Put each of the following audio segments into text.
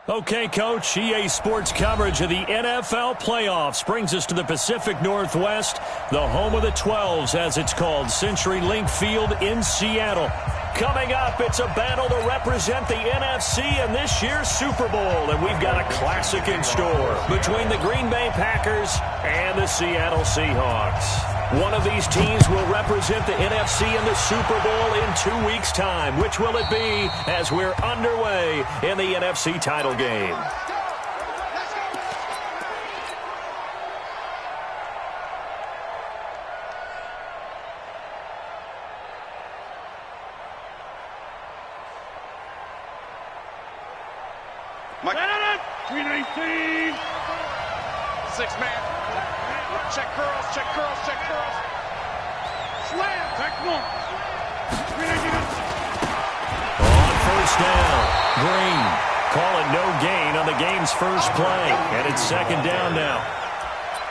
Okay, Coach, EA Sports coverage of the NFL playoffs brings us to the Pacific Northwest, the home of the 12s, as it's called, CenturyLink Field in Seattle. Coming up, it's a battle to represent the NFC in this year's Super Bowl, and we've got a classic in store between the Green Bay Packers and the Seattle Seahawks. One of these teams will represent the NFC in the Super Bowl in 2 weeks' time. Which will it be as we're underway in the NFC title game? Green 18. 6-man. Check curls, check curls, check curls. Slam. Check one. Green 18. On first down, Green. Call it no gain on the game's first play. And it's second down now.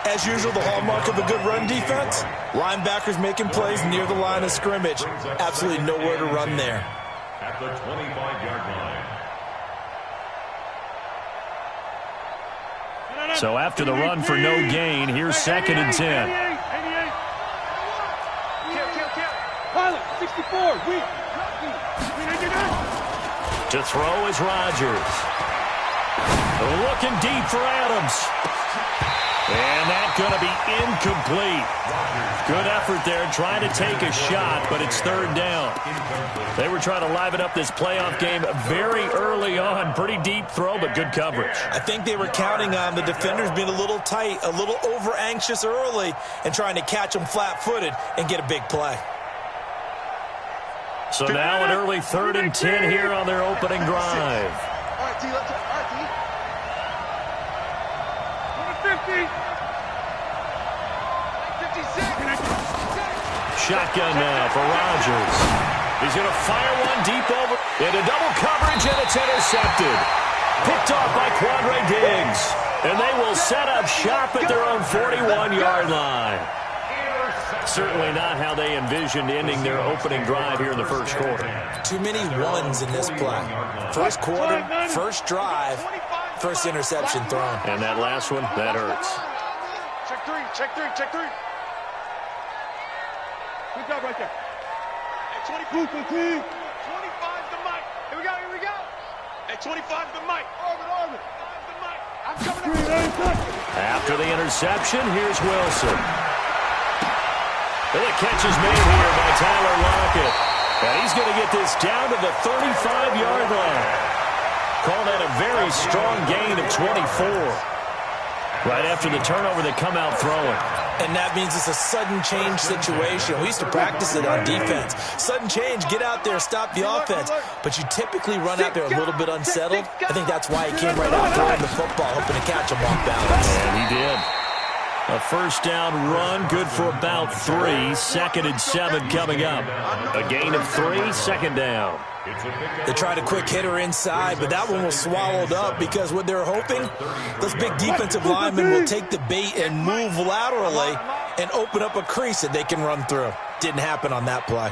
As usual, the hallmark of a good run defense, linebackers making plays near the line of scrimmage. Absolutely nowhere to run there. At the 25-yard line. So after the run for no gain, here's second and 10. 88. Pilot, 64. To throw is Rodgers. Looking deep for Adams. And that's going to be incomplete. Good effort there trying to take a shot, but it's third down. They were trying to liven up this playoff game very early on. Pretty deep throw, but good coverage. I think they were counting on the defenders being a little tight, a little over-anxious early, and trying to catch them flat-footed and get a big play. So now an early third and 10 here on their opening drive. All right, T, let's go. All right, T. 50. 56. Shotgun now for Rodgers. He's going to fire one deep over into double coverage, and it's intercepted. Picked off by Quandre Diggs. And they will set up shop at their own 41-yard line. Certainly not how they envisioned ending their opening drive here in the first quarter. Too many ones in this play. First quarter, first drive, first interception thrown. And that last one, that hurts. Check three, check three, check three. Good job right there. Hey, 25 the mic. Here we go, here we go. Hey, 25 the mic. Orbit. The mic. I'm coming in. After the interception, here's Wilson. And the catch is made here by Tyler Lockett. And he's going to get this down to the 35-yard line. Call that a very strong gain of 24. Right after the turnover, they come out throwing. And that means it's a sudden change situation. We used to practice it on defense. Sudden change, get out there, stop the offense. But you typically run out there a little bit unsettled. I think that's why he came right out throwing the football, hoping to catch him off balance. And he did. A first down run, good for about 3. Second and 7 coming up. A gain of 3, second down. They tried a quick hitter inside, but that one was swallowed up because what they're hoping, those big defensive linemen will take the bait and move laterally and open up a crease that they can run through. Didn't happen on that play.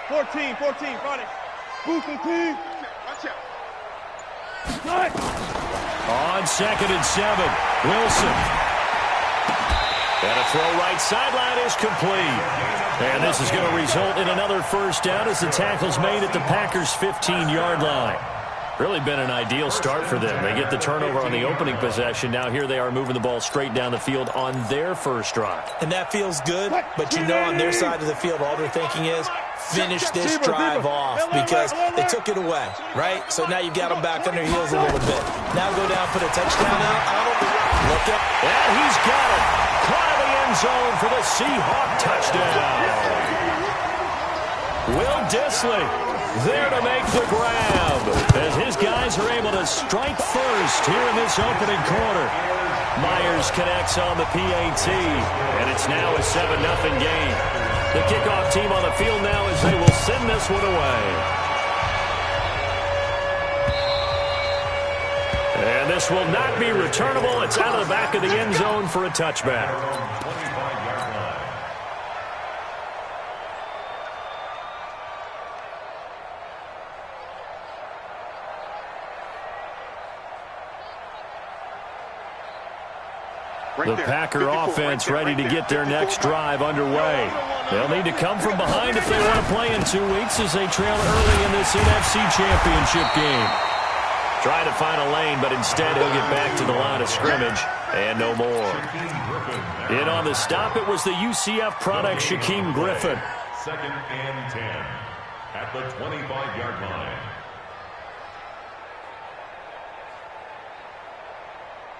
14, Friday. Boosting team. Watch out. On second and 7, Wilson. And a throw right sideline is complete. And this is going to result in another first down as the tackle's made at the Packers' 15-yard line. Really been an ideal start for them. They get the turnover on the opening possession. Now here they are moving the ball straight down the field on their first drive. And that feels good, but you know on their side of the field all they're thinking is finish this drive off because they took it away, right? So now you've got them back on their heels a little bit. Now go down, put a touchdown out. Look up. And he's got it. Caught in the end zone for the Seahawk touchdown. Will Dissly there to make the grab as his guys are able to strike first here in this opening quarter. Myers connects on the PAT, and it's now a 7-0 game. The kickoff team on the field now as they will send this one away. And this will not be returnable. It's out of the back of the end zone for a touchback. The Packer offense ready to get their next drive underway. They'll need to come from behind if they want to play in 2 weeks as they trail early in this NFC Championship game. Trying to find a lane, but instead he'll get back to the line of scrimmage and no more. In on the stop, it was the UCF product, Shaquem Griffin. 2nd and 10 at the 25-yard line.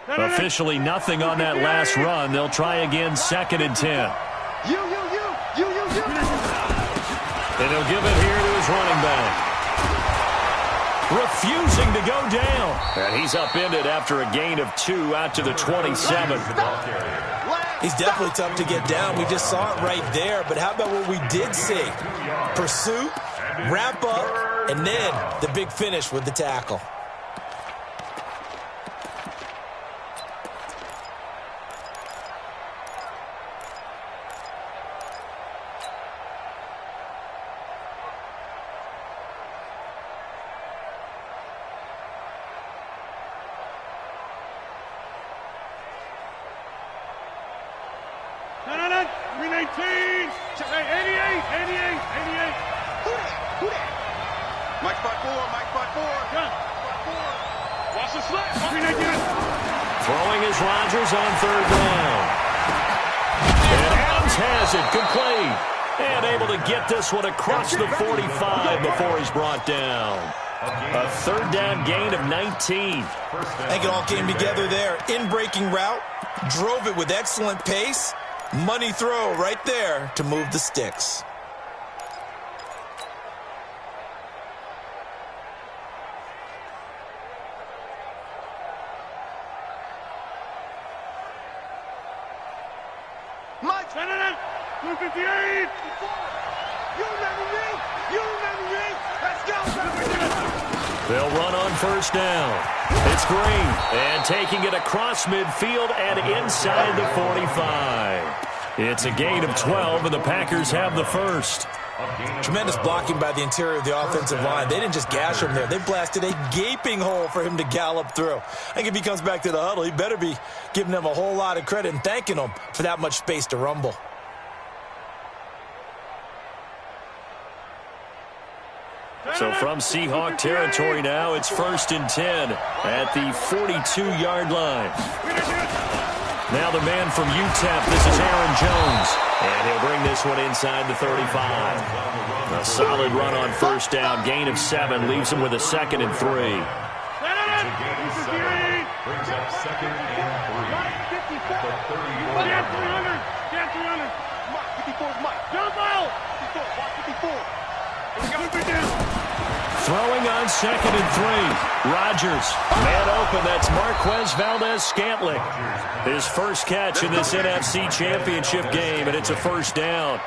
Officially nothing on that last run. They'll try again, 2nd and 10. And he'll give it here to his running back. Refusing to go down. And he's upended after a gain of 2 out to the 27. He's definitely tough to get down. We just saw it right there. But how about what we did see? Pursuit, wrap up, and then the big finish with the tackle. Throwing is Rodgers on 3rd down. And Adams has it, complete. And able to get this one across the 45 before he's brought down. A 3rd down gain of 19. I think it all came together there. In-breaking route, drove it with excellent pace. Money throw right there to move the sticks. They'll run on 1st down. It's Green, and taking it across midfield and inside the 45. It's a gain of 12, and the Packers have the first. Tremendous blocking by the interior of the offensive line. They didn't just gash him there. They blasted a gaping hole for him to gallop through. I think if he comes back to the huddle, he better be giving them a whole lot of credit and thanking them for that much space to rumble. So from Seahawk territory now, it's 1st and 10 at the 42-yard line. Now the man from UTEP, this is Aaron Jones. And he'll bring this one inside the 35. A solid run on 1st down, gain of 7, leaves him with a 2nd and 3. Brings up 2nd and 3. The 31. Get 300. Mike, 54's Mike. Jump out. 54. Throwing on 2nd and 3. Rodgers, man open. That's Marquez Valdez-Scantling. His first catch in this NFC Championship game, and it's a 1st down.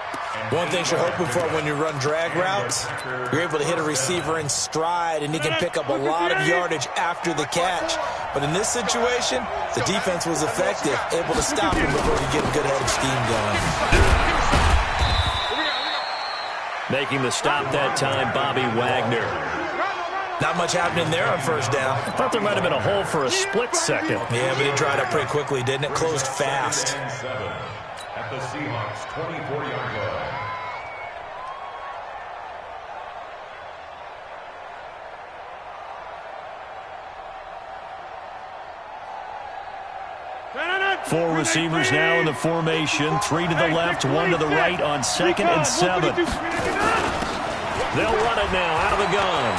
One thing you're hoping for when you run drag routes, you're able to hit a receiver in stride, and he can pick up a lot of yardage after the catch. But in this situation, the defense was effective, able to stop him before he get a good head of steam going. Making the stop that time, Bobby Wagner. Not much happening there on 1st down. I thought there might have been a hole for a split second. Yeah, but it dried up pretty quickly, didn't it? Closed fast. 7 at the Seahawks' 24-yard line. Four receivers now in the formation. 3 to the left, 1 to the right on 2nd and 7. They'll run it now out of the gun.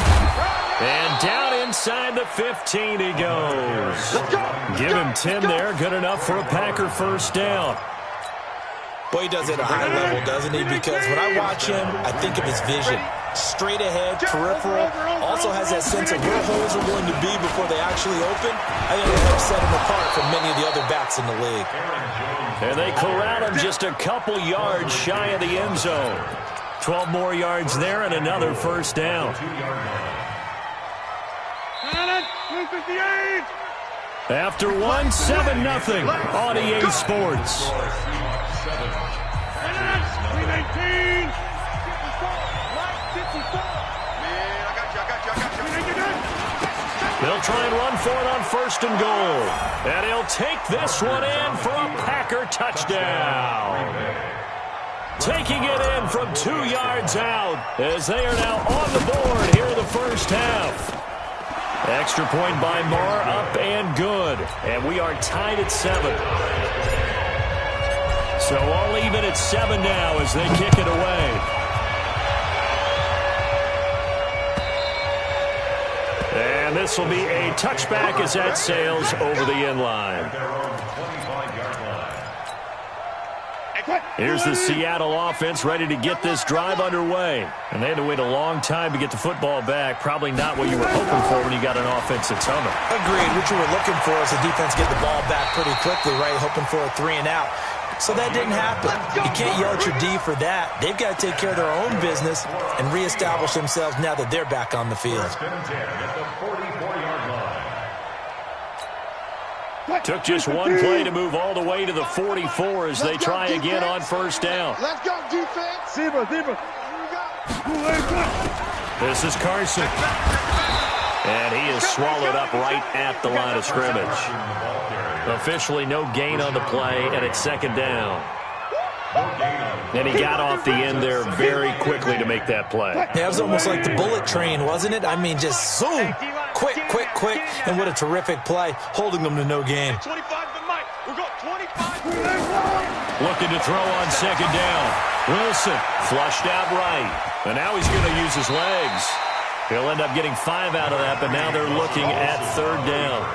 And down inside the 15 he goes. Give him 10 there. Good enough for a Packer 1st down. Boy, he does it at a high level, doesn't he? Because when I watch him, I think of his vision. Straight ahead, peripheral. Also has that sense of where holes are going to be before they actually open. I think it helps set him apart from many of the other backs in the league. And they corral him just a couple yards shy of the end zone. 12 more yards there and another 1st down. After 1, 7-0 on EA Sports. They'll try and run for it on 1st and goal. And he'll take this one in for a Packer touchdown. Taking it in from 2 yards out as they are now on the board here in the first half. Extra point by Marr, up and good. And we are tied at 7. So all even at 7 now as they kick it away. And this will be a touchback as that sails over the end line. Here's the Seattle offense ready to get this drive underway. And they had to wait a long time to get the football back. Probably not what you were hoping for when you got an offense that's humming. Agreed. What you were looking for is the defense get the ball back pretty quickly, right? Hoping for a 3 and out. So that didn't happen. You can't yell at your D for that. They've got to take care of their own business and reestablish themselves now that they're back on the field. Took just one play to move all the way to the 44 as they try again on 1st down. Let's go, defense. Zebra. This is Carson. And he is swallowed up right at the line of scrimmage. Officially no gain on the play, and it's 2nd down. And he got off the end there very quickly to make that play. Yeah, it was almost like the bullet train, wasn't it? I mean, just zoom. Quick. And what a terrific play, holding them to no gain. 25 to Mike. We're going 25. Looking to throw on 2nd down. Wilson flushed out right. And now he's going to use his legs. He'll end up getting 5 out of that, but now they're looking at 3rd down.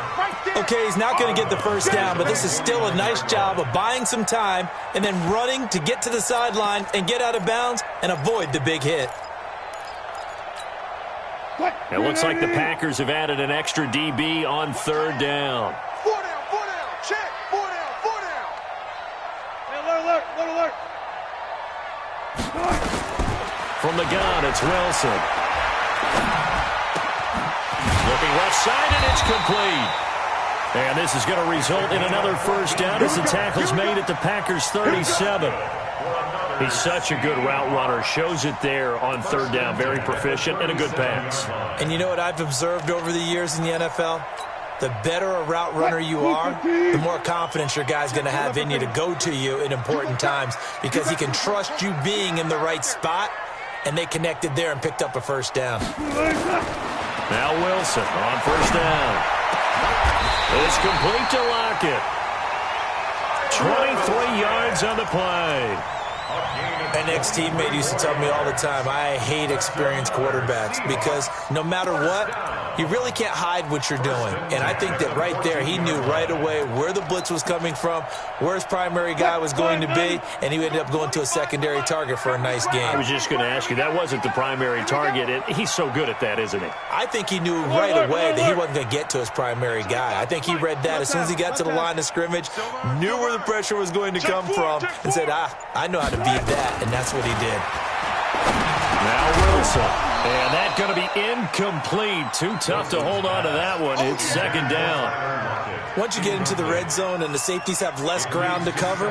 Okay, he's not going to get the 1st down, but this is still a nice job of buying some time and then running to get to the sideline and get out of bounds and avoid the big hit. It looks like the Packers have added an extra DB on 3rd down. 4 down. Check. 4 down. Alert. From the gun, it's Wilson. Looking left side, and it's complete. And this is going to result in another 1st down as the tackle's made at the Packers' 37. He's such a good route runner. Shows it there on 3rd down. Very proficient and a good pass. And you know what I've observed over the years in the NFL? The better a route runner you are, the more confidence your guy's going to have in you to go to you in important times because he can trust you being in the right spot, and they connected there and picked up a 1st down. Now Wilson on 1st down. It's complete to Lockett. 23 yards on the play. An ex-teammate used to tell me all the time, I hate experienced quarterbacks because no matter what, you really can't hide what you're doing. And I think that right there, he knew right away where the blitz was coming from, where his primary guy was going to be, and he ended up going to a secondary target for a nice game. I was just going to ask you, that wasn't the primary target. He's so good at that, isn't he? I think he knew right away that he wasn't going to get to his primary guy. I think he read that as soon as he got to the line of scrimmage, knew where the pressure was going to come from, and said, I know how to beat that, and that's what he did. Now Wilson. And that's going to be incomplete. Too tough to hold on to that one. It's 2nd down. Once you get into the red zone and the safeties have less ground to cover,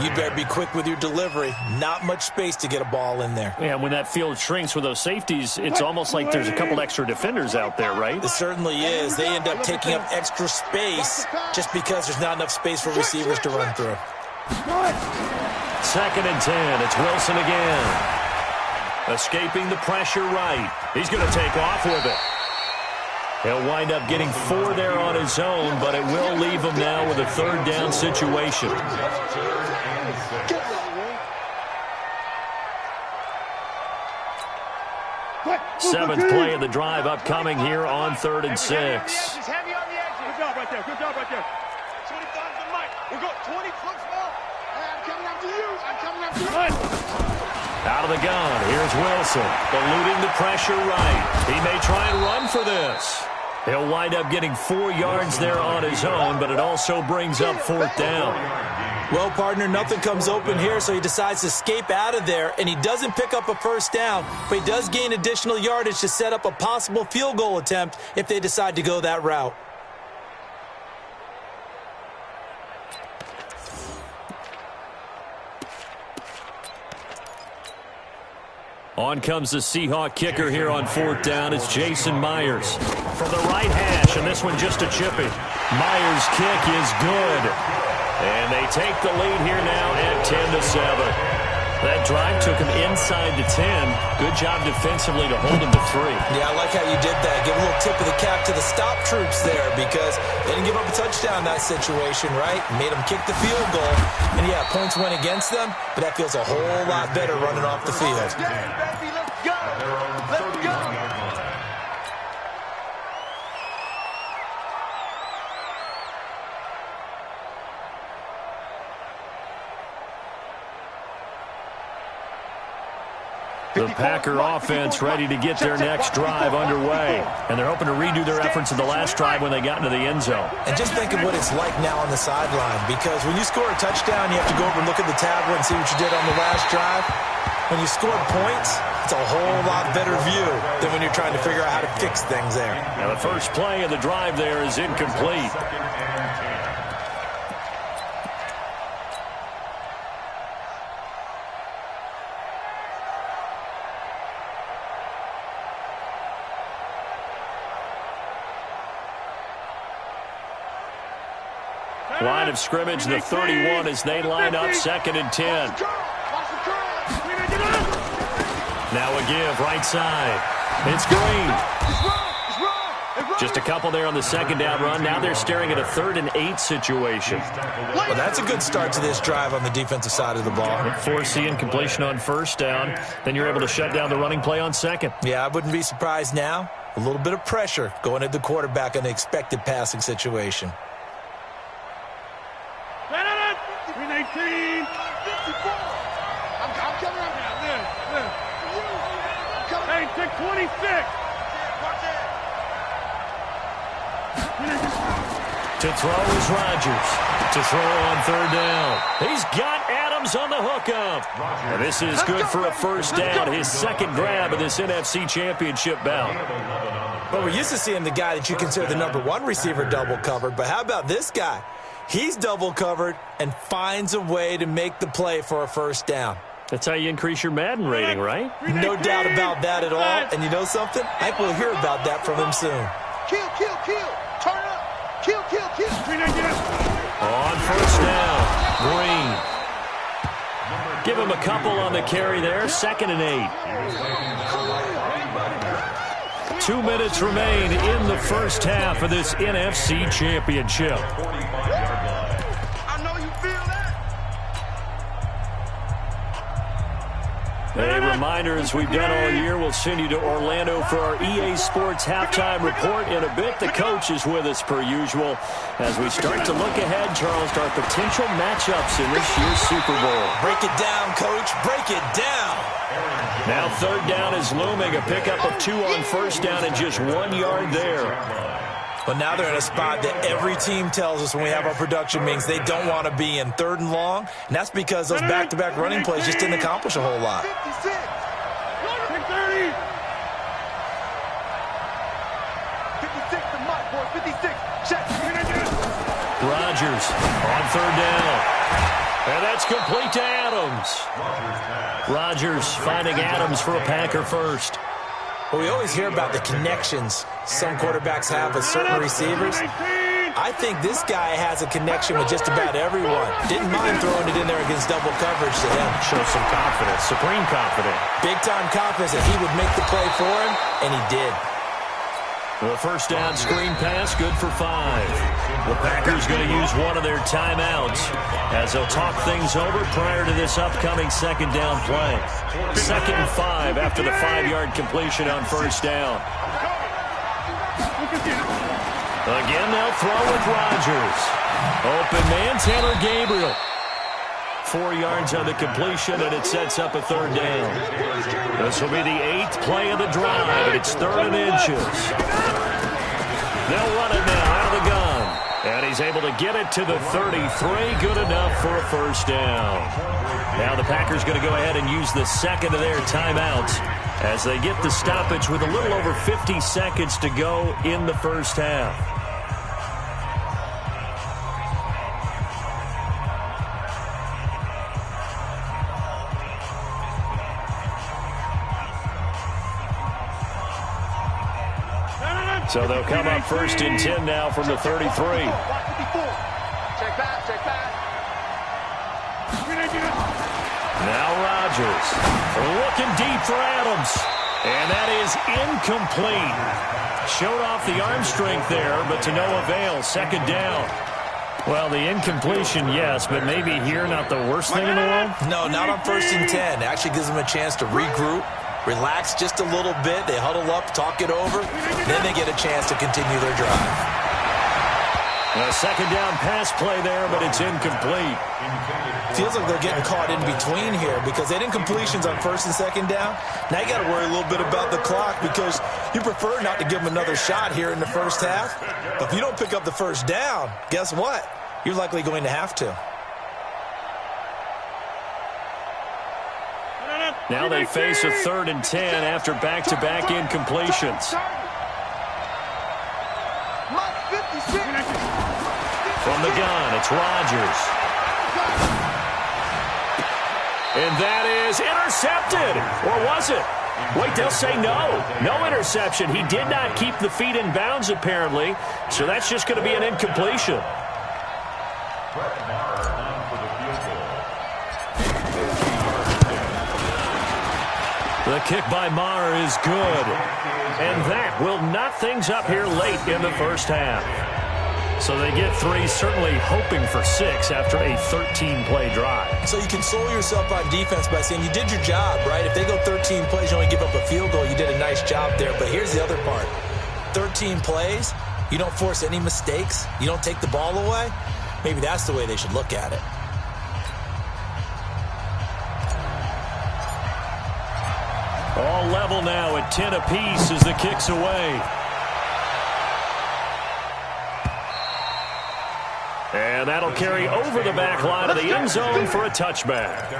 you better be quick with your delivery. Not much space to get a ball in there. Yeah, when that field shrinks with those safeties, it's almost like there's a couple extra defenders out there, right? It certainly is. They end up taking up extra space just because there's not enough space for receivers to run through. 2nd and 10. It's Wilson again. Escaping the pressure right. He's going to take off with it. He'll wind up getting 4 there on his own, but it will leave him now with a 3rd down situation. 7th play of the drive upcoming here on 3rd and 6. He's heavy on the edges. Good job right there. 25 to Mike. We're going 20 clicks more. I'm coming after you. Out of the gun, here's Wilson, eluding the pressure right. He may try and run for this. He'll wind up getting 4 yards there on his own, but it also brings up 4th down. Well, partner, nothing comes open here, so he decides to escape out of there, and he doesn't pick up a 1st down, but he does gain additional yardage to set up a possible field goal attempt if they decide to go that route. On comes the Seahawk kicker here on 4th down. It's Jason Myers from the right hash, and this one just a chippy. Myers' kick is good. And they take the lead here now at 10-7. That drive took him inside the 10. Good job defensively to hold him to 3. Yeah, I like how you did that. Give a little tip of the cap to the stop troops there because they didn't give up a touchdown in that situation, right? Made them kick the field goal. And, yeah, points went against them, but that feels a whole lot better running off the field. Let's go. Let's go. The Packer offense ready to get their next drive underway. And they're hoping to redo their efforts in the last drive when they got into the end zone. And just think of what it's like now on the sideline, because when you score a touchdown, you have to go over and look at the tablet and see what you did on the last drive. When you scored points, it's a whole lot better view than when you're trying to figure out how to fix things there. Now the first play of the drive there is incomplete. Line of scrimmage, the 31 as they line up 2nd and 10. Now a give, right side. It's Green. Just a couple there on the 2nd down run. Now they're staring at a 3rd and 8 situation. Well, that's a good start to this drive on the defensive side of the ball. Force the incompletion on 1st down. Then you're able to shut down the running play on 2nd. Yeah, I wouldn't be surprised now. A little bit of pressure going at the quarterback in an expected passing situation. 18. I'm coming up now. Hey, take 26. To throw is Rodgers. To throw on 3rd down. He's got Adams on the hookup. And this is good for a 1st down. His 2nd grab of this NFC Championship bout. Well, we're used to seeing the guy that you consider the #1 receiver double covered, but how about this guy? He's double covered and finds a way to make the play for a 1st down. That's how you increase your Madden rating, right? No doubt about that at all. And you know something? I think we'll hear about that from him soon. Kill. Turn up. Kill. On 1st down, Green. Give him a couple on the carry there. 2nd and 8. 2 minutes remain in the 1st half of this NFC Championship. A reminder, as we've done all year, we'll send you to Orlando for our EA Sports halftime report in a bit. The coach is with us per usual as we start to look ahead, Charles, to our potential matchups in this year's Super Bowl. Break it down, Coach. Break it down. Now 3rd down is looming. A pickup of 2 on 1st down and just 1 yard there. But now they're in a spot that every team tells us when we have our production meetings they don't want to be in, 3rd and long. And that's because those back-to-back running plays just didn't accomplish a whole lot. 56. 30. 56 to Mike, boy. 56. Check. Rodgers on 3rd down. And that's complete to Adams. Rodgers finding Adams for a Packer first. Well, we always hear about the connections some quarterbacks have with certain receivers. I think this guy has a connection with just about everyone. Didn't mind throwing it in there against double coverage to him. Shows some confidence, supreme confidence. Big-time confidence that he would make the play for him, and he did. The 1st down screen pass, good for 5. The Packers going to use one of their timeouts as they'll talk things over prior to this upcoming 2nd down play. 2nd and 5 after the 5-yard completion on 1st down. Again, they'll throw with Rodgers. Open man, Tanner Gabriel. 4 yards on the completion, and it sets up a 3rd down. This will be the 8th play of the drive, and it's 3rd and inches. They'll run it now out of the gun. And he's able to get it to the 33. Good enough for a 1st down. Now the Packers going to go ahead and use the 2nd of their timeouts as they get the stoppage with a little over 50 seconds to go in the 1st half. So they'll come up 1st and 10 now from the 33. Check back, check back. Now Rodgers looking deep for Adams. And that is incomplete. Showed off the arm strength there, but to no avail. 2nd down. Well, the incompletion, yes, but maybe here not the worst thing in the world? No, not on 1st and 10. It actually gives them a chance to regroup, relax just a little bit. They huddle up, talk it over, then they get a chance to continue their drive. A 2nd down pass play there, but it's incomplete. Feels like they're getting caught in between here because they had incompletions on 1st and 2nd down. Now you got to worry a little bit about the clock because you prefer not to give them another shot here in the first half. But if you don't pick up the 1st down, guess what? You're likely going to have to. Now they face a 3rd and 10 after back-to-back incompletions. From the gun, it's Rodgers. And that is intercepted. Or was it? Wait, they'll say no. No interception. He did not keep the feet in bounds, apparently. So that's just going to be an incompletion. The kick by Maher is good. And that will knot things up here late in the first half. So they get 3, certainly hoping for 6 after a 13-play drive. So you console yourself on defense by saying you did your job, right? If they go 13 plays, you only give up a field goal, you did a nice job there. But here's the other part. 13 plays, you don't force any mistakes, you don't take the ball away. Maybe that's the way they should look at it. All level now at 10 apiece as the kick's away. And that'll carry over the back line of the end zone for a touchback.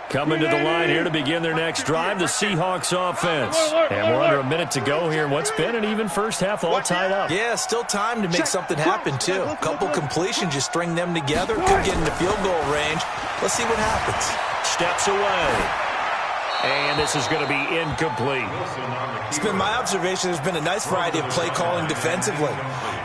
Coming to the line here to begin their next drive, the Seahawks offense. And we're under a minute to go here in what's been an even first half, all tied up. Yeah, still time to make something happen, too. A couple completions, you string them together, could get into field goal range. Let's see what happens. Steps away. And this is going to be incomplete. It's been my observation there's been a nice variety of play calling defensively.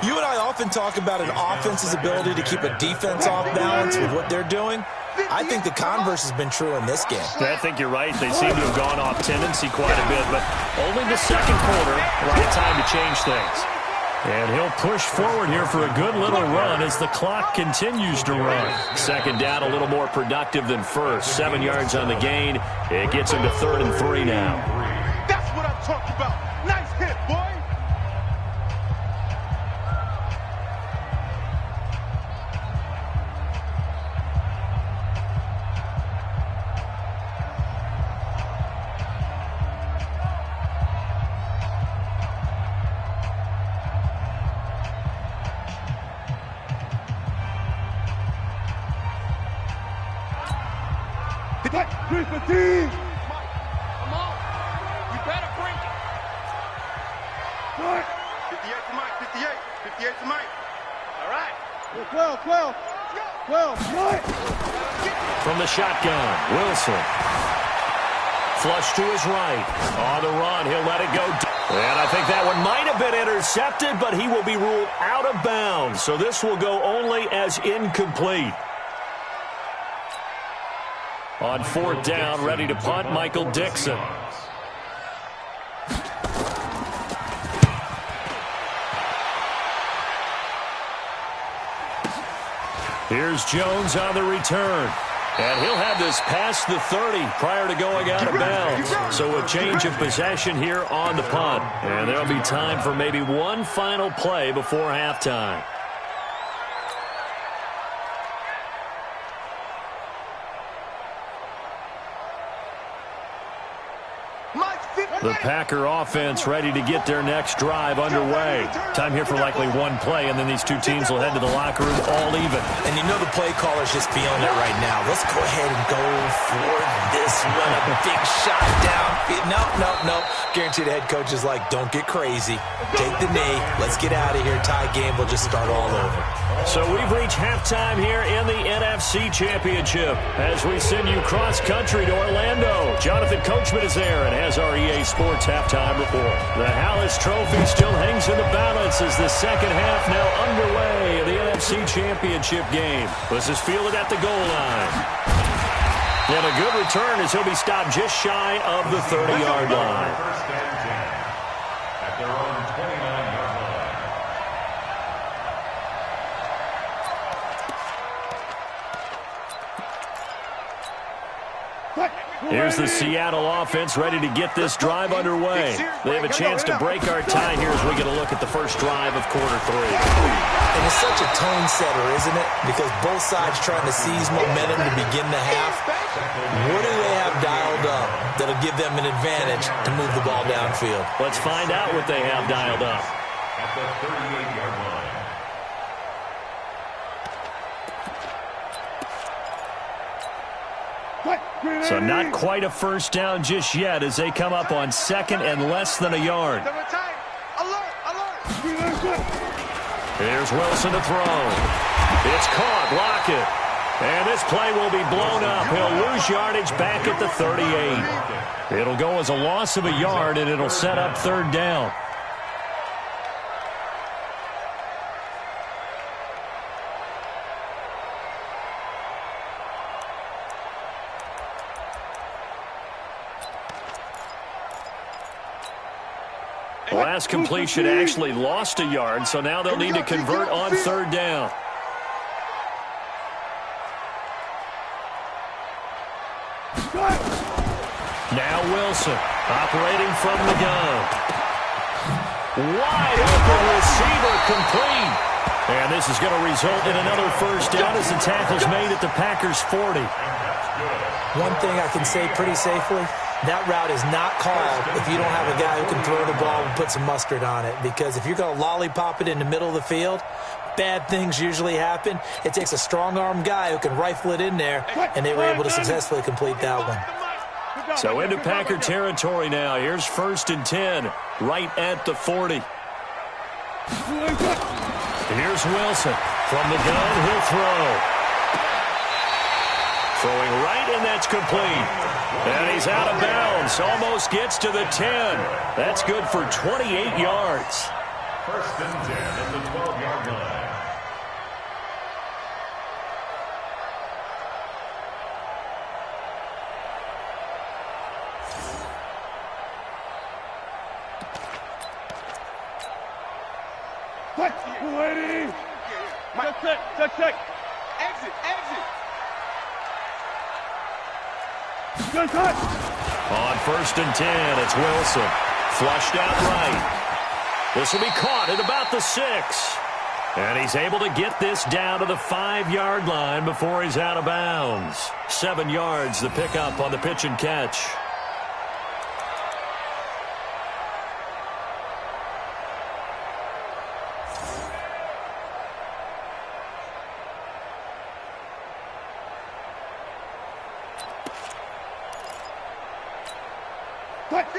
You and I often talk about an offense's ability to keep a defense off balance with what they're doing. I think the converse has been true in this game. I think you're right. They seem to have gone off tendency quite a bit, but only the second quarter, a lot of time to change things. And he'll push forward here for a good little run as the clock continues to run. 2nd down, a little more productive than first. 7 yards on the gain. It gets him to 3rd and 3 now. That's what I'm talking about. Nice hit, boy. Chris, the team. Come on. You better bring it. 58 to Mike, 58. 58 to Mike. All right. 12. Mike. From the shotgun, Wilson. Flush to his right. On the run, he'll let it go. And I think that one might have been intercepted, but he will be ruled out of bounds. So this will go only as incomplete. On 4th down, ready to punt, Michael Dixon. Here's Jones on the return. And he'll have this past the 30 prior to going out of bounds. So a change of possession here on the punt. And there'll be time for maybe one final play before halftime. The Packer offense ready to get their next drive underway. Time here for likely one play, and then these two teams will head to the locker room all even. And you know the play caller's just feeling it right now. Let's go ahead and go for this one. A big shot down. No. Guarantee the head coach is like, don't get crazy. Take the knee. Let's get out of here. Tie game. We'll just start all over. So we've reached halftime here in the NFC Championship as we send you cross-country to Orlando. Jonathan Coachman is there and has our EA Sports halftime report. The Hallis Trophy still hangs in the balance as the second half now underway of the NFC Championship game. This is fielded at the goal line. And a good return as he'll be stopped just shy of the 30-yard line. First and 10 at their own 29-yard line. Here's the Seattle offense ready to get this drive underway. They have a chance to break our tie here as we get a look at the first drive of quarter three. And it's such a tone setter, isn't it? Because both sides trying to seize momentum to begin the half. What do they have dialed up that'll give them an advantage to move the ball downfield? Let's find out what they have dialed up. At the 38-yard line. So not quite a first down just yet as they come up on second and less than a yard. Here's Wilson to throw. It's caught. Lockett. And this play will be blown up. He'll lose yardage back at the 38. It'll go as a loss of a yard, and it'll set up third down. Last completion actually lost a yard, so now they'll need to convert on third down. Now Wilson operating from the gun. Wide open receiver complete. And this is going to result in another first down as the tackle's made at the Packers' 40. One thing I can say pretty safely, that route is not called if you don't have a guy who can throw the ball and put some mustard on it. Because if you're going to lollipop it in the middle of the field, bad things usually happen. It takes a strong-arm guy who can rifle it in there, and they were able to successfully complete that one. So into Packer territory now. Here's first and 10, right at the 40. Here's Wilson. From the gun, he'll throw. Throwing right, and that's complete. And he's out of bounds. Almost gets to the 10. That's good for 28 yards. First and 10 at the 12-yard line. Check. Exit. On first and 10, it's Wilson. Flushed out right. This will be caught at about the 6. And he's able to get this down to the 5-yard line before he's out of bounds. 7 yards, the pickup on the pitch and catch.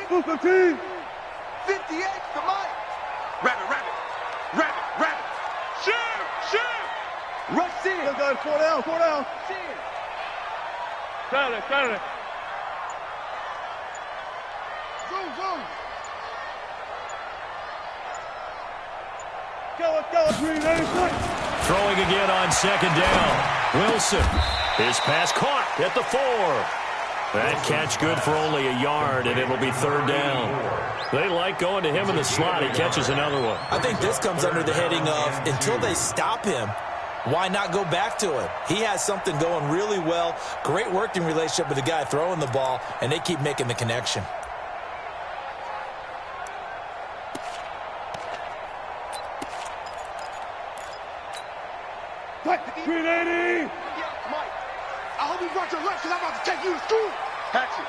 Booker team. 58 to Mike. Rabbit. Shoot. Rush in. Still got 4 down. Saturday. Zoom. Go, Green. Throwing again on second down. Wilson. His pass caught at the 4. That catch good for only a yard, and it'll be third down. They like going to him in the slot. He catches another one. I think this comes under the heading of, until they stop him, why not go back to him? He has something going really well. Great working relationship with the guy throwing the ball, and they keep making the connection. Green 80. Mike, I hope you brought your lunch because I'm about to take you to school. Hatchet.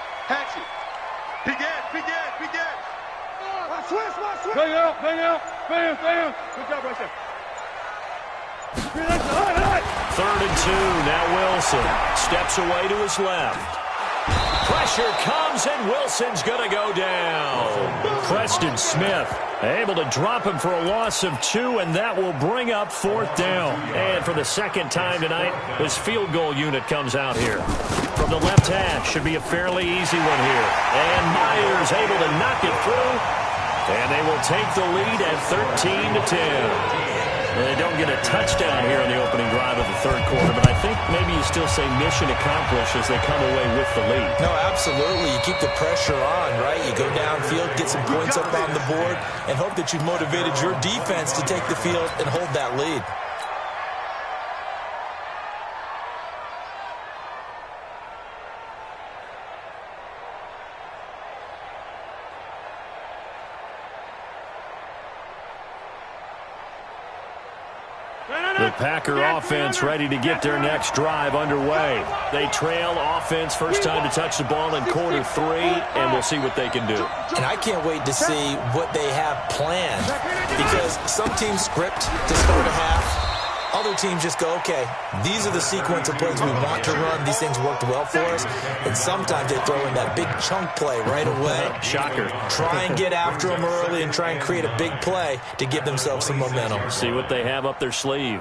Big Ed, Big Ed, Big Ed. Switch. Bang out. Bam. Good job right there. 3rd and 2. Now Wilson steps away to his left. Pressure comes, and Wilson's going to go down. Preston Smith able to drop him for a loss of 2, and that will bring up 4th down. And for the second time tonight, his field goal unit comes out here. From the left hash, should be a fairly easy one here. And Myers able to knock it through, and they will take the lead at 13-10. They don't get a touchdown here in the opening drive of the 3rd quarter, but I think maybe you still say mission accomplished as they come away with the lead. No, absolutely. You keep the pressure on, right? You go downfield, get some points up on the board, and hope that you've motivated your defense to take the field and hold that lead. The Packer offense ready to get their next drive underway. They trail offense, first time to touch the ball in quarter 3, and we'll see what they can do. And I can't wait to see what they have planned, because some teams script to start a half. Other teams just go, okay, these are the sequence of plays we want to run. These things worked well for us. And sometimes they throw in that big chunk play right away. Shocker. Try and get after them early and try and create a big play to give themselves some momentum. See what they have up their sleeve.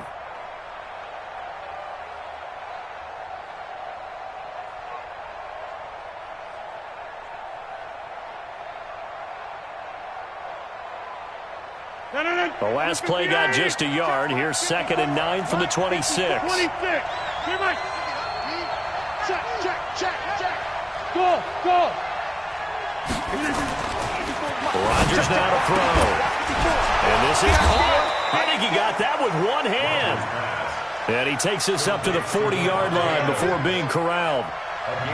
The last play got just a yard. Here's 2nd and 9 from the 26. 26. Check. Go. Rodgers now to throw. And this is caught. I think he got that with one hand. And he takes this up to the 40-yard line before being corralled.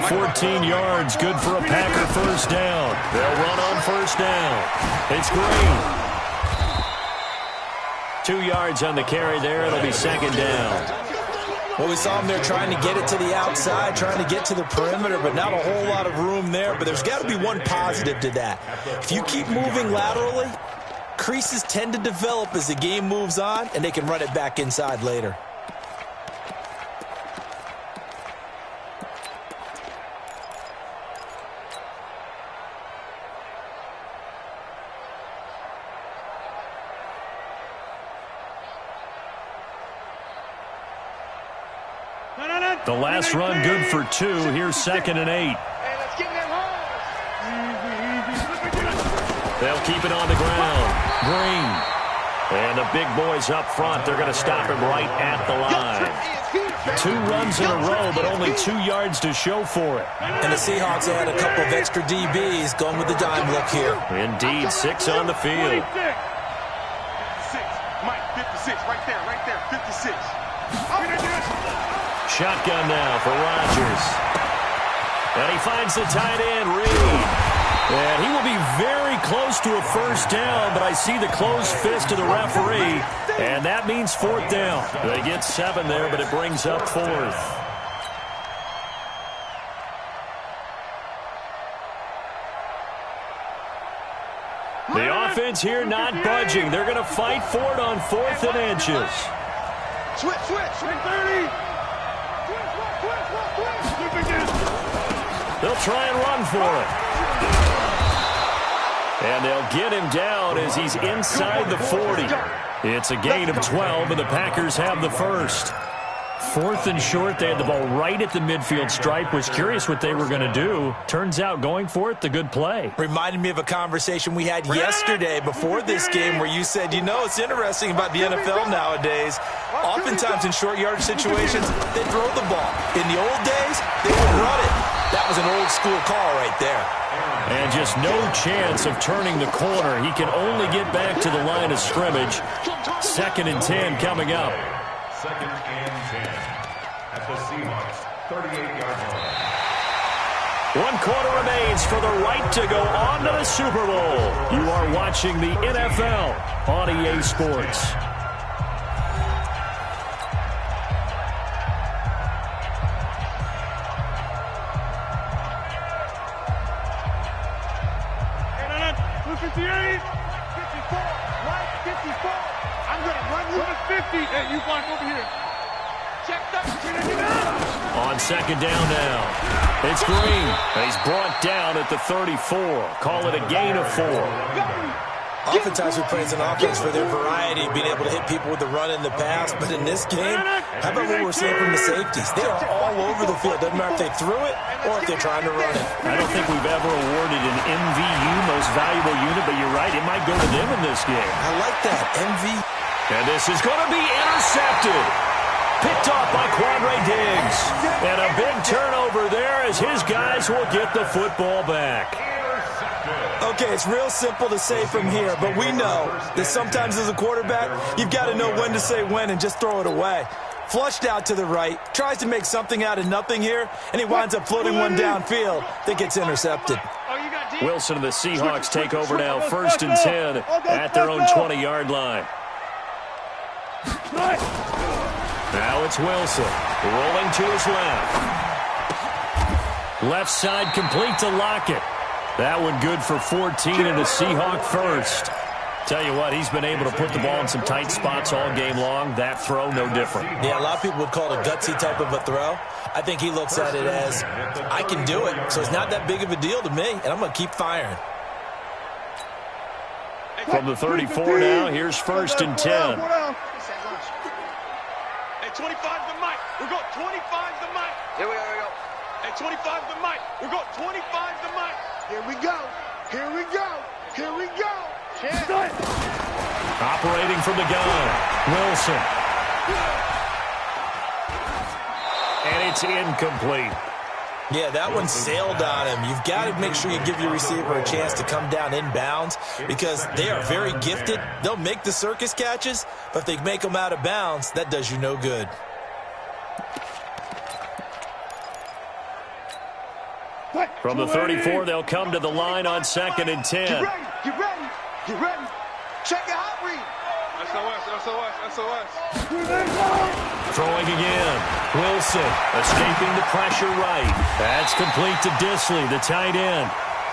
14 yards, good for a Packer first down. They'll run on first down. It's Green. 2 yards on the carry there. It'll be 2nd down. Well, we saw him there trying to get it to the outside, trying to get to the perimeter, but not a whole lot of room there. But there's got to be one positive to that. If you keep moving laterally, creases tend to develop as the game moves on, and they can run it back inside later. The last run good for 2. Here's 2nd and 8. They'll keep it on the ground. Green. And the big boys up front, they're going to stop him right at the line. 2 runs in a row, but only 2 yards to show for it. And the Seahawks had a couple of extra DBs going with the dime look here. Indeed, 6 on the field. 56. Mike, 56, right there, 56. Shotgun now for Rodgers. And he finds the tight end, Reed. And he will be very close to a first down, but I see the closed fist of the referee, and that means 4th down. They get 7 there, but it brings up 4th. The offense here not budging. They're going to fight for it on 4th and inches. Switch. 30. They'll try and run for it. And they'll get him down as he's inside the 40. It's a gain of 12, and the Packers have the first. 4th and short, they had the ball right at the midfield stripe. Was curious what they were going to do. Turns out going for it, the good play. Reminded me of a conversation we had yesterday before this game where you said, you know, it's interesting about the NFL nowadays. Oftentimes in short yardage situations, they throw the ball. In the old days, they would run it. That was an old school call right there. And just no chance of turning the corner. He can only get back to the line of scrimmage. 2nd and 10 coming up. 2nd and 10 at the Seahawks 38-yard line. 1 quarter remains for the right to go on to the Super Bowl. You are watching the NFL on EA Sports. 50. Hey, you block over here. Check that. On second down now. It's Green. And he's brought down at the 34. Call it a gain of 4. Oftentimes we praise an offense for their variety, being able to hit people with the run and the pass. But in this game, how about what we're seeing from the safeties? They are all over the field. Doesn't matter if they threw it or if they're trying to run it. I don't think we've ever awarded an MVU, most valuable unit, but you're right, it might go to them in this game. I like that, MV. And this is going to be intercepted. Picked off by Quadre Diggs. And a big turnover there as his guys will get the football back. Okay, it's real simple to say from here, but we know that sometimes as a quarterback, you've got to know when to say when and just throw it away. Flushed out to the right, tries to make something out of nothing here, and he winds up floating one downfield that gets intercepted. Wilson and the Seahawks take over now, 1st and 10 at their own 20-yard line. Now it's Wilson, rolling to his left. Left side complete to Lockett. That one good for 14 and a Seahawk first. Tell you what, he's been able to put the ball in some tight spots all game long. That throw, no different. Yeah, a lot of people would call it a gutsy type of a throw. I think he looks at it as, I can do it, so it's not that big of a deal to me, and I'm going to keep firing. From the 34 now, here's 1st and 10. Hey, 25 to Mike. We're going 25 to Mike. Here we go. Hey, 25 to Mike. We're going 25 to Mike. Here we go. Here we go. Here we go. Operating from the gun, Wilson. And it's incomplete. Yeah, that one sailed on him. You've got to make sure you give your receiver a chance to come down inbounds because they are very gifted. They'll make the circus catches, but if they make them out of bounds, that does you no good. From the 34, they'll come to the line on 2nd and 10. Get ready. Get ready. Check your hot read. SOS. Throwing again. Wilson escaping the pressure right. That's complete to Disley, the tight end.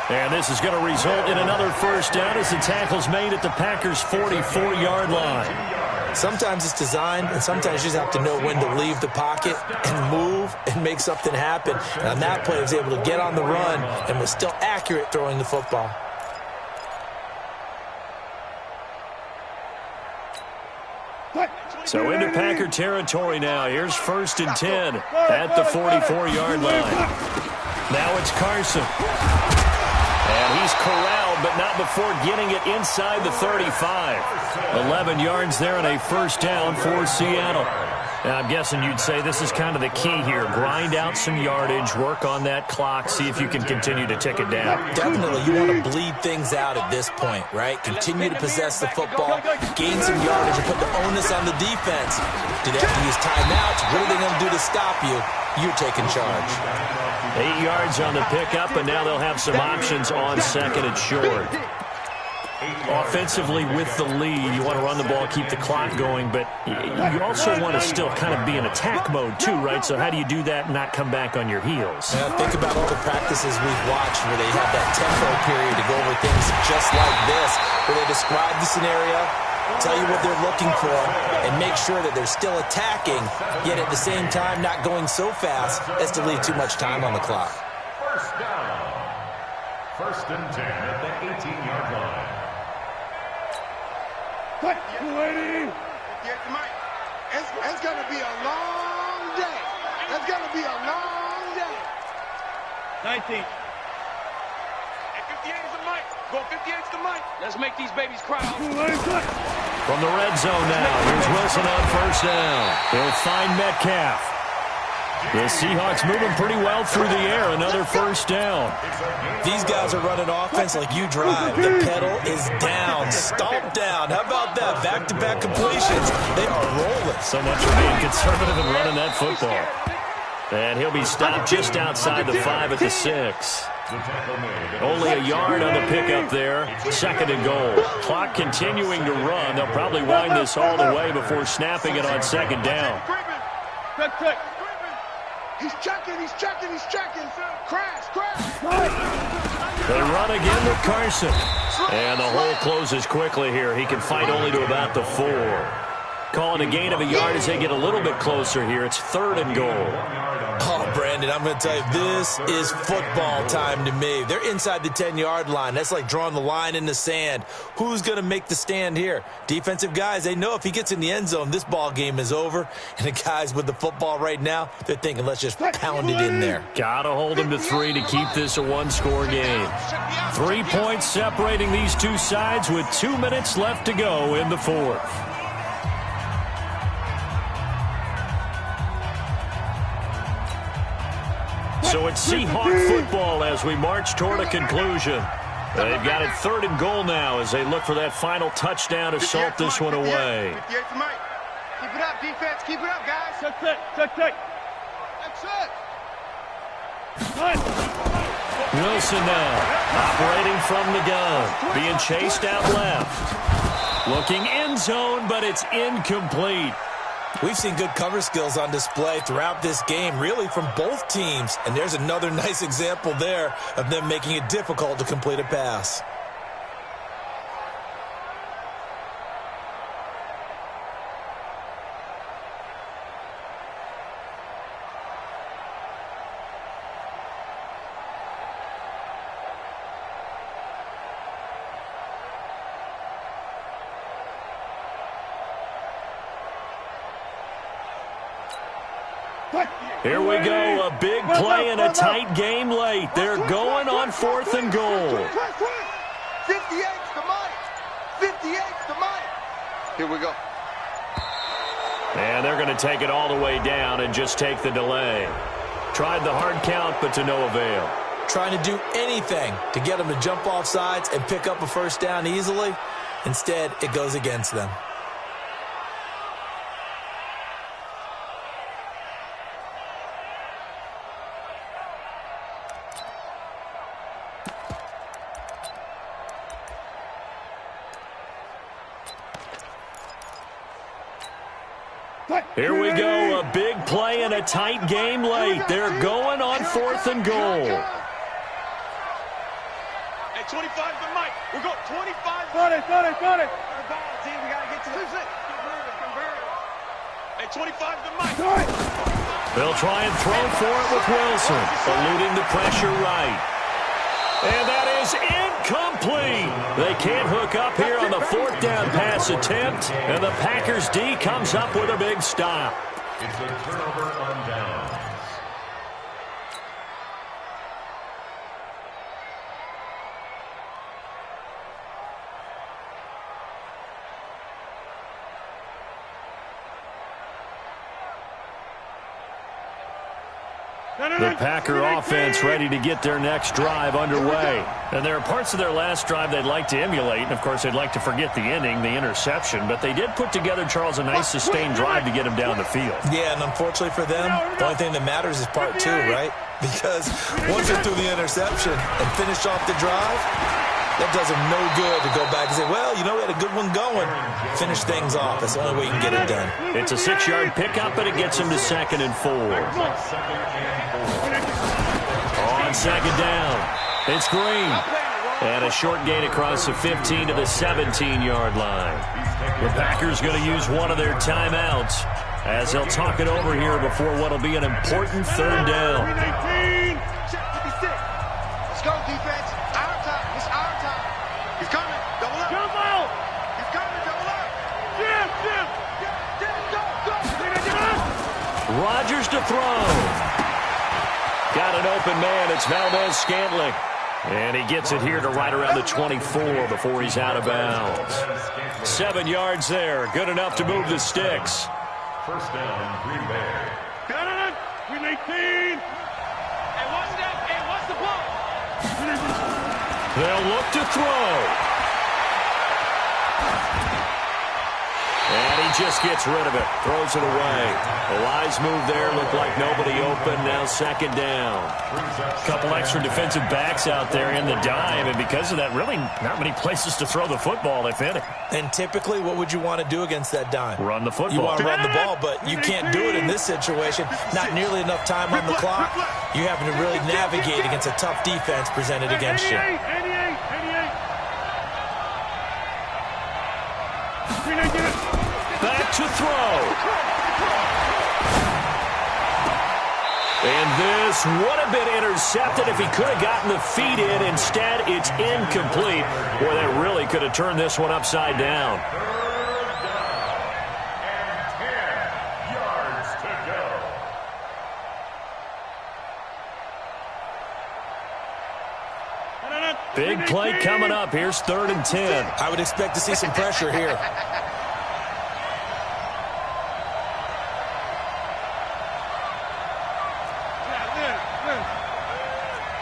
And this is going to result in another 1st down as the tackle's made at the Packers' 44-yard line. Sometimes it's designed, and sometimes you just have to know when to leave the pocket and move and make something happen. And on that play, he was able to get on the run and was still accurate throwing the football. So into Packer territory now. Here's 1st and 10 at the 44-yard line. Now it's Carson. And he's corralled, but not before getting it inside the 35. 11 yards there and a 1st down for Seattle. Now, I'm guessing you'd say this is kind of the key here. Grind out some yardage, work on that clock, see if you can continue to tick it down. Definitely. You want to bleed things out at this point, right? Continue to possess the football, gain some yardage, and put the onus on the defense. Do they have to use timeouts? What are they going to do to stop you? You're taking charge. 8 yards on the pickup, and now they'll have some options on 2nd and short. Offensively with the lead, you want to run the ball, keep the clock going, but you also want to still kind of be in attack mode too, right? So how do you do that and not come back on your heels? Yeah, think about all the practices we've watched where they have that tempo period to go over things just like this, where they describe the scenario, tell you what they're looking for, and make sure that they're still attacking, yet at the same time not going so fast as to leave too much time on the clock. 1st down. 1st and 10 at the 18-yard line. It's going to be a long day. It's going to be a long day. 19. And 58 is the mic. Go 58 is the mic. Let's make these babies cry. From the red zone now, here's Wilson on 1st down. He'll find Metcalf. The Seahawks moving pretty well through the air. Another 1st down. These guys are running offense like you drive. The pedal is down, stomped down. How about that? Back-to-back completions. They are rolling. So much for being conservative and running that football. And he'll be stopped just outside the 5 at the 6. Only a yard on the pickup there. 2nd and goal. Clock continuing to run. They'll probably wind this all the way before snapping it on 2nd down. Check. He's checking. Crash. They run again with Carson. And the hole closes quickly here. He can fight only to about the 4. Calling a gain of a yard as they get a little bit closer here. It's 3rd and goal. Oh, Brandon, I'm going to tell you, this is football time to me. They're inside the 10-yard line. That's like drawing the line in the sand. Who's going to make the stand here? Defensive guys, they know if he gets in the end zone, this ball game is over. And the guys with the football right now, they're thinking, let's just pound it in there. Got to hold them to 3 to keep this a one-score game. 3 points separating these two sides with 2 minutes left to go in the 4th. So it's Seahawk football as we march toward a conclusion. They've got it 3rd and goal now as they look for that final touchdown to salt this one away. 58 for Mike. Keep it up, defense. Keep it up, guys. Check. That's it. Wilson now operating from the gun. Being chased out left. Looking end zone, but it's incomplete. We've seen good cover skills on display throughout this game, really from both teams. And there's another nice example there of them making it difficult to complete a pass. Here we go, a big play in a tight game late. They're going on 4th and goal. 58's the Mike. 58's the Mike. Here we go. And they're going to take it all the way down and just take the delay. Tried the hard count, but to no avail. Trying to do anything to get them to jump off sides and pick up a first down easily. Instead, it goes against them. Here we go, a big play in a tight game late. They're going on 4th and goal. Hey, 25 to Mike. We're going 25. Got it. We got to get to this. Hey, 25 to Mike. They'll try and throw for it with Wilson, eluding the pressure right. And that is incomplete. They can't hook up here on the 4th down pass attempt, and the Packers D comes up with a big stop. It's a turnover on downs. The Packer offense ready to get their next drive underway. And there are parts of their last drive they'd like to emulate. And, of course, they'd like to forget the ending, the interception. But they did put together, Charles, a nice sustained drive to get them down the field. Yeah, and unfortunately for them, the only thing that matters is part 2, right? Because once they're through the interception and finish off the drive, that does them no good to go back and say, well, you know, we had a good one going. Finish things off. That's the only way you can get it done. It's a 6-yard pickup, but it gets them to 2nd and 4. On 2nd down, it's Green. And a short gain across the 15 to the 17-yard line. The Packers going to use one of their timeouts as they'll talk it over here before what will be an important 3rd down. Let's go, defense. Our time. It's our time. He's coming. Double up. Jump out. He's coming. Double up. Jim. Go. Rodgers to throw. Got an open man. It's Valdez-Scantling. And he gets it here to right around the 24 before he's out of bounds. 7 yards there. Good enough to move the sticks. First down, Green Bay. Got it. Green 18. Hey, what's that? Hey, what's the ball? They'll look to throw. And he just gets rid of it. Throws it away. A wise move there. Looked like nobody open. Now 2nd down. A couple extra defensive backs out there in the dime. And because of that, really not many places to throw the football, if any. And typically, what would you want to do against that dime? Run the football. You want to run the ball, but you can't do it in this situation. Not nearly enough time on the clock. You're having to really navigate against a tough defense presented against you. 88. Back to throw. And this would have been intercepted if he could have gotten the feet in. Instead, it's incomplete. Boy, that really could have turned this one upside down. Big play coming up. Here's 3rd and 10. I would expect to see some pressure here.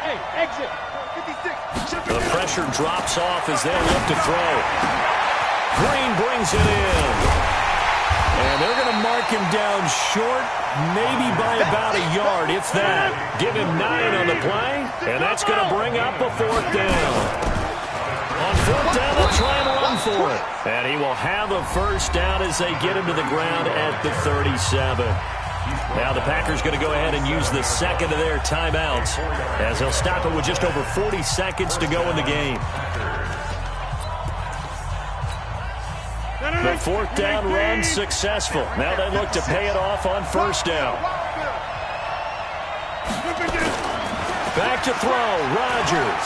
Hey, exit. 56. The pressure drops off as they look to throw. Green brings it in. And they're going to mark him down short, maybe by about a yard, if that. Give him 9 on the play, and that's going to bring up a 4th down. On 4th down, they'll try and run for it. And he will have a 1st down as they get him to the ground at the 37. Now the Packers going to go ahead and use the 2nd of their timeouts as they'll stop it with just over 40 seconds to go in the game. The 4th down run successful. Now they look to pay it off on 1st down. Back to throw, Rodgers.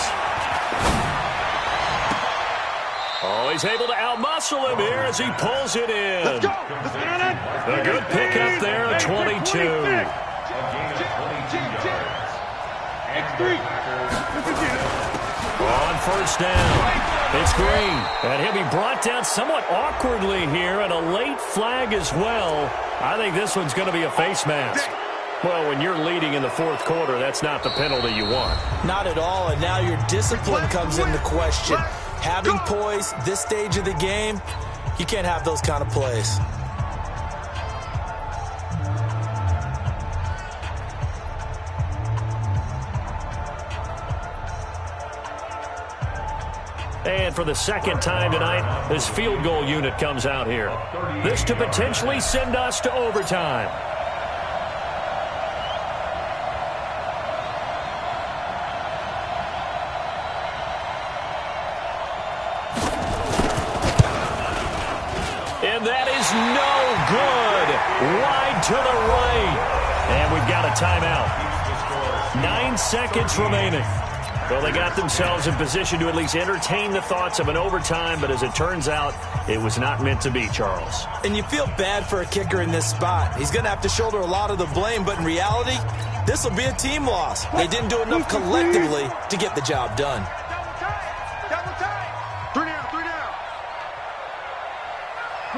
Oh, he's able to outmuscle him here as he pulls it in. Let's go. A good pickup there at 22. X3. On 1st down. It's Green, and he'll be brought down somewhat awkwardly here, and a late flag as well. I think this one's going to be a face mask. Well, when you're leading in the 4th quarter, that's not the penalty you want. Not at all, and now your discipline comes into question. Having poise this stage of the game, you can't have those kind of plays. And for the 2nd time tonight, this field goal unit comes out here. This to potentially send us to overtime. And that is no good. Wide to the right. And we've got a timeout. 9 seconds remaining. Well, they got themselves in position to at least entertain the thoughts of an overtime, but as it turns out, it was not meant to be, Charles. And you feel bad for a kicker in this spot. He's going to have to shoulder a lot of the blame, but in reality, this will be a team loss. They didn't do enough collectively to get the job done. Double time. 3 down, 3 down.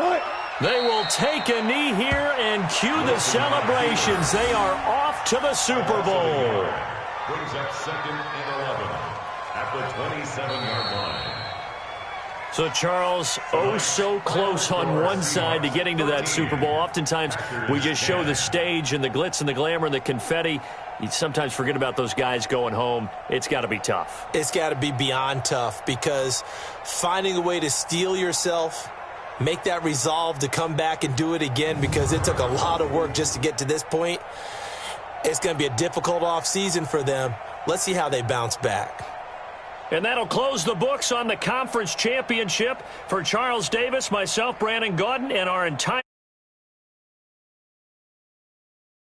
What? They will take a knee here and cue the celebrations. They are off to the Super Bowl. Brings up 2nd and 11 at the 27-yard line. So, Charles, oh so close on one side to getting to that Super Bowl. Oftentimes, we just show the stage and the glitz and the glamour and the confetti. You sometimes forget about those guys going home. It's got to be tough. It's got to be beyond tough because finding a way to steel yourself, make that resolve to come back and do it again because it took a lot of work just to get to this point. It's going to be a difficult offseason for them. Let's see how they bounce back. And that'll close the books on the conference championship. For Charles Davis, myself, Brandon Gaudin, and our entire